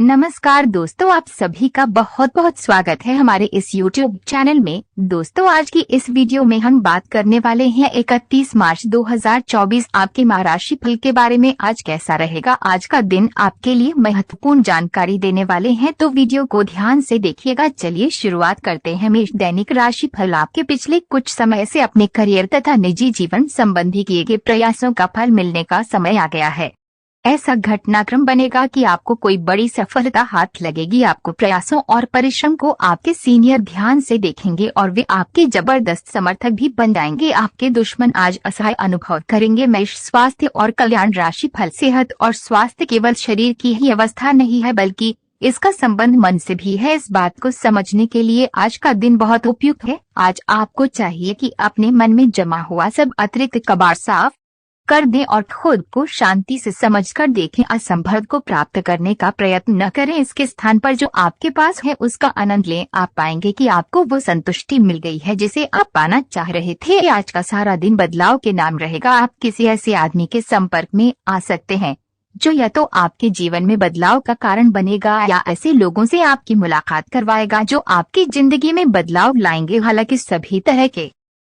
नमस्कार दोस्तों, आप सभी का बहुत बहुत स्वागत है हमारे इस YouTube चैनल में। दोस्तों, आज की इस वीडियो में हम बात करने वाले हैं 31 मार्च 2024 आपके माह राशि फल के बारे में। आज कैसा रहेगा आज का दिन, आपके लिए महत्वपूर्ण जानकारी देने वाले हैं, तो वीडियो को ध्यान से देखिएगा। चलिए शुरुआत करते हैं। मेष दैनिक राशि फल। आपके पिछले कुछ समय से अपने करियर तथा निजी जीवन संबंधी किए गए प्रयासों का फल मिलने का समय आ गया है। ऐसा घटनाक्रम बनेगा कि आपको कोई बड़ी सफलता हाथ लगेगी। आपको प्रयासों और परिश्रम को आपके सीनियर ध्यान से देखेंगे और वे आपके जबरदस्त समर्थक भी बन जाएंगे। आपके दुश्मन आज असहाय अनुभव करेंगे। मेष स्वास्थ्य और कल्याण राशि फल। सेहत और स्वास्थ्य केवल शरीर की ही अवस्था नहीं है, बल्कि इसका संबंध मन से भी है। इस बात को समझने के लिए आज का दिन बहुत उपयुक्त है। आज आपको चाहिए कि अपने मन में जमा हुआ सब अतिरिक्त कबाड़ साफ कर दें और खुद को शांति से समझकर देखें। असंभव को प्राप्त करने का प्रयत्न न करें, इसके स्थान पर जो आपके पास है उसका आनंद लें। आप पाएंगे कि आपको वो संतुष्टि मिल गई है जिसे आप पाना चाह रहे थे। आज का सारा दिन बदलाव के नाम रहेगा। आप किसी ऐसे आदमी के संपर्क में आ सकते हैं जो या तो आपके जीवन में बदलाव का कारण बनेगा या ऐसे लोगों से आपकी मुलाकात करवाएगा जो आपकी जिंदगी में बदलाव लाएंगे। हालांकि सभी तरह के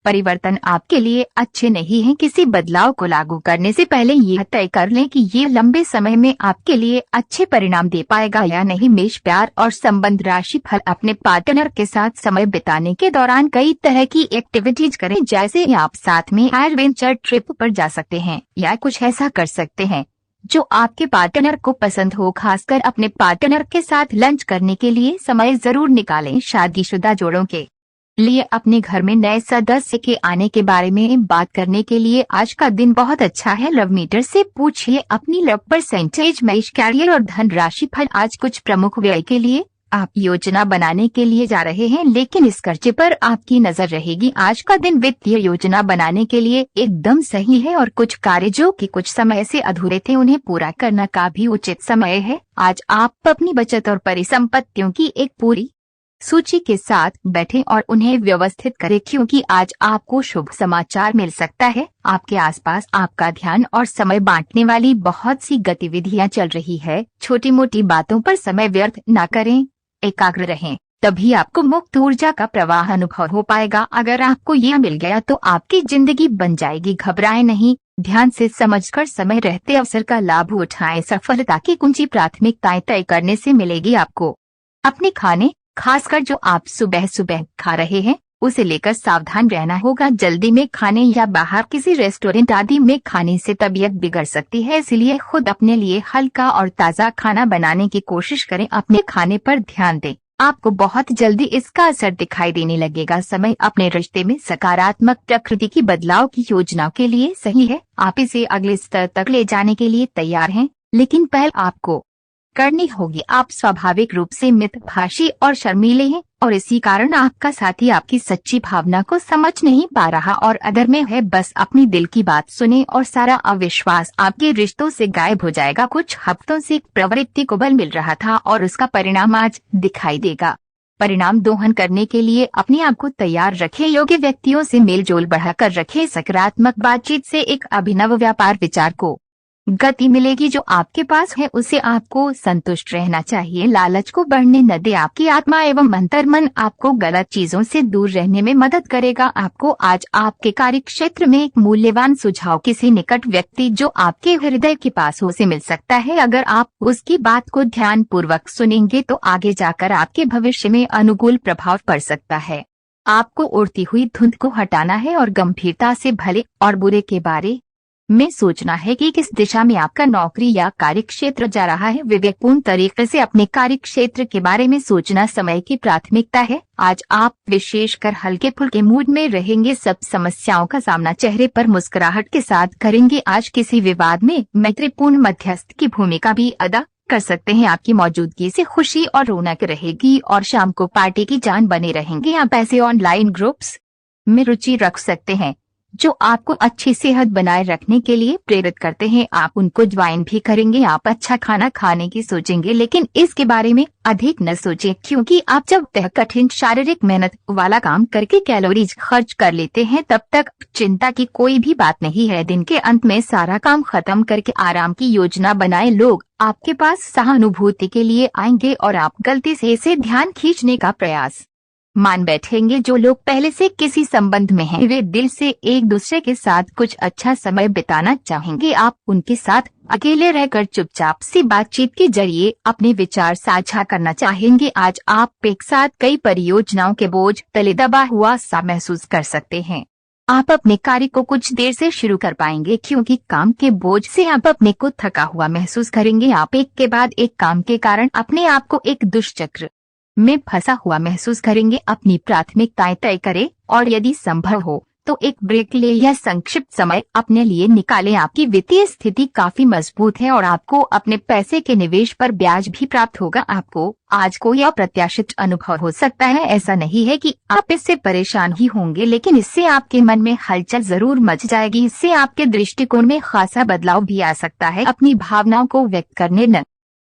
परिवर्तन आपके लिए अच्छे नहीं हैं। किसी बदलाव को लागू करने से पहले यह तय कर लें कि ये लंबे समय में आपके लिए अच्छे परिणाम दे पाएगा या नहीं। मेष प्यार और संबंध राशि फल। अपने पार्टनर के साथ समय बिताने के दौरान कई तरह की एक्टिविटीज करें, जैसे आप साथ में एडवेंचर ट्रिप पर जा सकते हैं या कुछ ऐसा कर सकते हैं जो आपके पार्टनर को पसंद हो। खासकर अपने पार्टनर के साथ लंच करने के लिए समय जरूर निकालें। शादीशुदा जोड़ों के लिए अपने घर में नए सदस्य के आने के बारे में बात करने के लिए आज का दिन बहुत अच्छा है। लव मीटर से पूछिए अपनी लव परसेंटेज। मेष कैरियर और धन राशि फल। आज कुछ प्रमुख व्यय के लिए आप योजना बनाने के लिए जा रहे हैं, लेकिन इस खर्चे पर आपकी नजर रहेगी। आज का दिन वित्तीय योजना बनाने के लिए एकदम सही है और कुछ कार्य जो कि कुछ समय से अधूरे थे उन्हें पूरा करना का भी उचित समय है। आज आप अपनी बचत और परिसंपत्तियों की एक पूरी सूची के साथ बैठें और उन्हें व्यवस्थित करें, क्योंकि आज आपको शुभ समाचार मिल सकता है। आपके आसपास आपका ध्यान और समय बांटने वाली बहुत सी गतिविधियां चल रही है। छोटी मोटी बातों पर समय व्यर्थ न करें, एकाग्र रहें, तभी आपको मुक्त ऊर्जा का प्रवाह अनुभव हो पाएगा। अगर आपको यह मिल गया तो आपकी जिंदगी बन जाएगी। घबराएं नहीं, ध्यान से समझकर समय रहते अवसर का लाभ उठाएं। सफलता की कुंजी प्राथमिकताएं तय करने से मिलेगी। आपको अपने खाने, खासकर जो आप सुबह सुबह खा रहे हैं, उसे लेकर सावधान रहना होगा। जल्दी में खाने या बाहर किसी रेस्टोरेंट आदि में खाने से तबीयत बिगड़ सकती है, इसलिए खुद अपने लिए हल्का और ताज़ा खाना बनाने की कोशिश करें। अपने खाने पर ध्यान दें, आपको बहुत जल्दी इसका असर दिखाई देने लगेगा। समय अपने रिश्ते में सकारात्मक प्रकृति की बदलाव की योजना के लिए सही है। आप इसे अगले स्तर तक ले जाने के लिए तैयार हैं, लेकिन पहल आपको करनी होगी। आप स्वाभाविक रूप से मितभाषी और शर्मीले हैं और इसी कारण आपका साथी आपकी सच्ची भावना को समझ नहीं पा रहा और अदर में है। बस अपनी दिल की बात सुने और सारा अविश्वास आपके रिश्तों से गायब हो जाएगा। कुछ हफ्तों से एक प्रवृत्ति को बल मिल रहा था और उसका परिणाम आज दिखाई देगा। परिणाम दोहन करने के लिए अपने आप को तैयार रखें। योग्य व्यक्तियों से मेलजोल बढ़ाकर रखें। सकारात्मक बातचीत से एक अभिनव व्यापार विचार को गति मिलेगी। जो आपके पास है उसे आपको संतुष्ट रहना चाहिए। लालच को बढ़ने न दे। आपकी आत्मा एवं अंतर्मन आपको गलत चीजों से दूर रहने में मदद करेगा। आपको आज आपके कार्य क्षेत्र में एक मूल्यवान सुझाव किसी निकट व्यक्ति जो आपके हृदय के पास हो से मिल सकता है। अगर आप उसकी बात को ध्यान पूर्वक सुनेंगे तो आगे जाकर आपके भविष्य में अनुकूल प्रभाव पड़ सकता है। आपको उड़ती हुई धुंध को हटाना है और गंभीरता से भले और बुरे के बारे में सोचना है कि किस दिशा में आपका नौकरी या कार्य क्षेत्र जा रहा है। विवेकपूर्ण तरीके से अपने कार्य क्षेत्र के बारे में सोचना समय की प्राथमिकता है। आज आप विशेषकर हल्के फुल्के मूड में रहेंगे। सब समस्याओं का सामना चेहरे पर मुस्कुराहट के साथ करेंगे। आज किसी विवाद में मैत्रीपूर्ण मध्यस्थ की भूमिका भी अदा कर सकते हैं। आपकी मौजूदगी से खुशी और रौनक रहेगी और शाम को पार्टी की जान बने रहेंगे। आप ऐसे ऑनलाइन ग्रुप्स में रुचि रख सकते हैं जो आपको अच्छी सेहत बनाए रखने के लिए प्रेरित करते हैं। आप उनको ज्वाइन भी करेंगे। आप अच्छा खाना खाने की सोचेंगे, लेकिन इसके बारे में अधिक न सोचें, क्योंकि आप जब तक कठिन शारीरिक मेहनत वाला काम करके कैलोरीज खर्च कर लेते हैं तब तक चिंता की कोई भी बात नहीं है। दिन के अंत में सारा काम खत्म करके आराम की योजना बनाए लोग आपके पास सहानुभूति के लिए आएंगे और आप गलती से इसे ध्यान खींचने का प्रयास मान बैठेंगे। जो लोग पहले से किसी संबंध में हैं, वे दिल से एक दूसरे के साथ कुछ अच्छा समय बिताना चाहेंगे। आप उनके साथ अकेले रहकर चुपचाप सी बातचीत के जरिए अपने विचार साझा करना चाहेंगे। आज आप एक साथ कई परियोजनाओं के बोझ तले दबा हुआ सा महसूस कर सकते हैं। आप अपने कार्य को कुछ देर से शुरू कर पाएंगे, क्योंकि काम के बोझ से आप अपने को थका हुआ महसूस करेंगे। आप एक के बाद एक काम के कारण अपने आप को एक दुष्चक्र में फंसा हुआ महसूस करेंगे। अपनी प्राथमिकताएं तय करें और यदि संभव हो तो एक ब्रेक ले या संक्षिप्त समय अपने लिए निकालें। आपकी वित्तीय स्थिति काफी मजबूत है और आपको अपने पैसे के निवेश पर ब्याज भी प्राप्त होगा। आपको आज कोई अप्रत्याशित अनुभव हो सकता है। ऐसा नहीं है कि आप इससे परेशान ही होंगे, लेकिन इससे आपके मन में हलचल जरूर मच जाएगी। इससे आपके दृष्टिकोण में खासा बदलाव भी आ सकता है। अपनी भावनाओं को व्यक्त करने न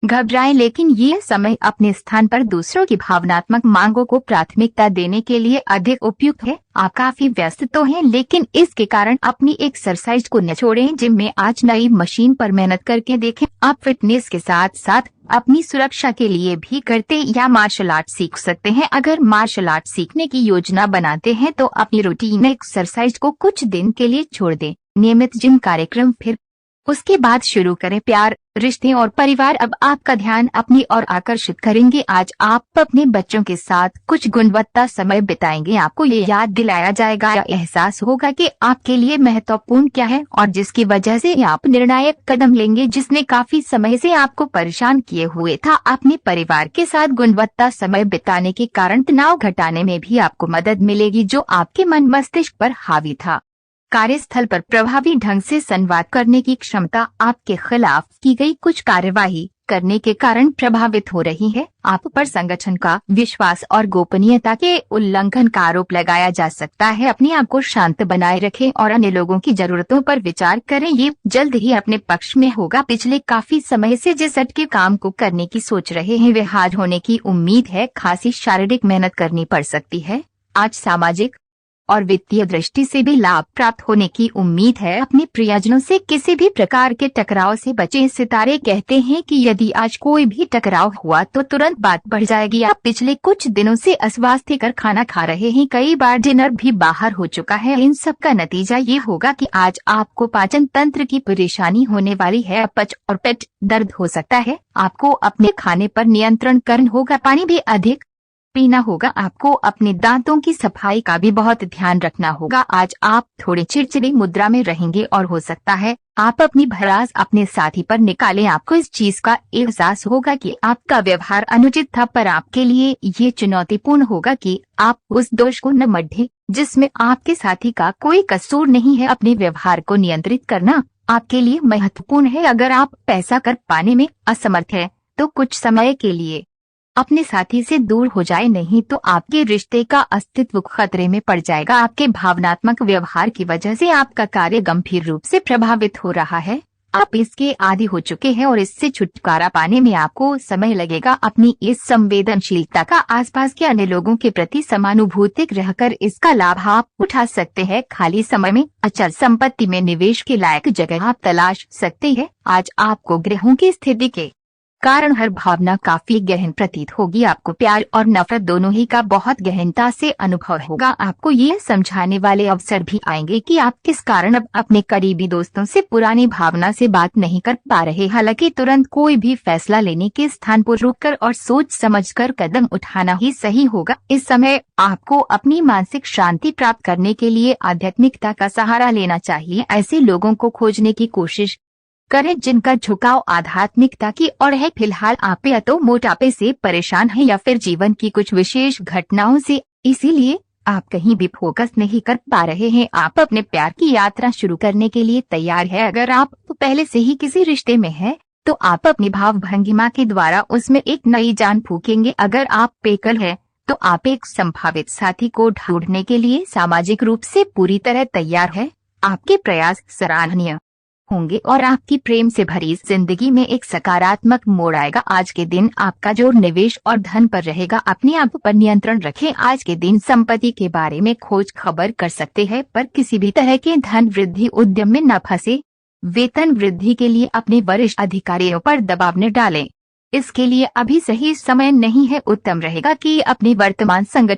घबराएं, लेकिन ये समय अपने स्थान पर दूसरों की भावनात्मक मांगों को प्राथमिकता देने के लिए अधिक उपयुक्त है। आप काफी व्यस्त तो हैं, लेकिन इसके कारण अपनी एक्सरसाइज को न छोड़ें। जिम में आज नई मशीन पर मेहनत करके देखें। आप फिटनेस के साथ साथ अपनी सुरक्षा के लिए भी करते या मार्शल आर्ट सीख सकते हैं। अगर मार्शल आर्ट सीखने की योजना बनाते हैं तो अपनी रूटीन एक्सरसाइज को कुछ दिन के लिए छोड़ दें। नियमित जिम कार्यक्रम फिर उसके बाद शुरू करें। प्यार, रिश्ते और परिवार अब आपका ध्यान अपनी ओर आकर्षित करेंगे। आज आप अपने बच्चों के साथ कुछ गुणवत्ता समय बिताएंगे। आपको ये याद दिलाया जाएगा या एहसास होगा कि आपके लिए महत्वपूर्ण क्या है और जिसकी वजह से आप निर्णायक कदम लेंगे जिसने काफी समय से आपको परेशान किए हुए था। अपने परिवार के साथ गुणवत्ता समय बिताने के कारण तनाव घटाने में भी आपको मदद मिलेगी जो आपके मन मस्तिष्क पर हावी था। कार्यस्थल पर प्रभावी ढंग से संवाद करने की क्षमता आपके खिलाफ की गई कुछ कार्यवाही करने के कारण प्रभावित हो रही है। आप पर संगठन का विश्वास और गोपनीयता के उल्लंघन का आरोप लगाया जा सकता है। अपने आप को शांत बनाए रखें और अन्य लोगों की जरूरतों पर विचार करें। ये जल्द ही अपने पक्ष में होगा। पिछले काफी समय से जिस अटके काम को करने की सोच रहे हैं वे हार होने की उम्मीद है। खासी शारीरिक मेहनत करनी पड़ सकती है। आज सामाजिक और वित्तीय दृष्टि से भी लाभ प्राप्त होने की उम्मीद है। अपने प्रियजनों से किसी भी प्रकार के टकराव से बचें। सितारे कहते हैं कि यदि आज कोई भी टकराव हुआ तो तुरंत बात बढ़ जाएगी। आप पिछले कुछ दिनों से अस्वास्थ्यकर खाना खा रहे हैं। कई बार डिनर भी बाहर हो चुका है। इन सब का नतीजा ये होगा कि आज आपको पाचन तंत्र की परेशानी होने वाली है। अपच और पेट दर्द हो सकता है। आपको अपने खाने पर नियंत्रण करना होगा। पानी भी अधिक पीना होगा। आपको अपने दांतों की सफाई का भी बहुत ध्यान रखना होगा। आज आप थोड़े चिड़चिड़ी मुद्रा में रहेंगे और हो सकता है आप अपनी भड़ास अपने साथी पर निकालें। आपको इस चीज का एहसास होगा कि आपका व्यवहार अनुचित था, पर आपके लिए ये चुनौतीपूर्ण होगा कि आप उस दोष को न मढ़ें जिसमें आपके साथी का कोई कसूर नहीं है। अपने व्यवहार को नियंत्रित करना आपके लिए महत्वपूर्ण है। अगर आप पैसा कर पाने में असमर्थ है तो कुछ समय के लिए अपने साथी से दूर हो जाए, नहीं तो आपके रिश्ते का अस्तित्व खतरे में पड़ जाएगा। आपके भावनात्मक व्यवहार की वजह से आपका कार्य गंभीर रूप से प्रभावित हो रहा है। आप इसके आदी हो चुके हैं और इससे छुटकारा पाने में आपको समय लगेगा। अपनी इस संवेदनशीलता का आसपास के अन्य लोगों के प्रति समानुभूतिक रहकर इसका लाभ आप उठा सकते हैं। खाली समय में अचल संपत्ति में निवेश के लायक जगह आप तलाश सकते हैं। आज आपको ग्रहों की स्थिति के कारण हर भावना काफी गहन प्रतीत होगी। आपको प्यार और नफरत दोनों ही का बहुत गहनता से अनुभव होगा। आपको ये समझाने वाले अवसर भी आएंगे कि आप किस कारण अब अपने करीबी दोस्तों से पुरानी भावना से बात नहीं कर पा रहे। हालांकि तुरंत कोई भी फैसला लेने के स्थान पर रुककर और सोच समझकर कदम उठाना ही सही होगा। इस समय आपको अपनी मानसिक शांति प्राप्त करने के लिए आध्यात्मिकता का सहारा लेना चाहिए। ऐसे लोगों को खोजने की कोशिश करें जिनका झुकाव आध्यात्मिकता की ओर है। फिलहाल आप या तो मोटापे से परेशान हैं या फिर जीवन की कुछ विशेष घटनाओं से, इसीलिए आप कहीं भी फोकस नहीं कर पा रहे हैं। आप अपने प्यार की यात्रा शुरू करने के लिए तैयार है। अगर आप पहले से ही किसी रिश्ते में हैं, तो आप अपनी भाव भंगिमा के द्वारा उसमें एक नई जान फूकेंगे। अगर आप एकल हैं तो आप एक संभावित साथी को ढूंढने के लिए सामाजिक रूप से पूरी तरह तैयार है। आपके प्रयास सराहनीय होंगे और आपकी प्रेम से भरी जिंदगी में एक सकारात्मक मोड़ आएगा। आज के दिन आपका जोर निवेश और धन पर रहेगा। अपने आप पर नियंत्रण रखें। आज के दिन संपत्ति के बारे में खोज खबर कर सकते हैं, पर किसी भी तरह के धन वृद्धि उद्यम में न फंसे। वेतन वृद्धि के लिए अपने वरिष्ठ अधिकारियों पर दबाव न डालें। इसके लिए अभी सही समय नहीं है। उत्तम रहेगा कि अपने वर्तमान संगठन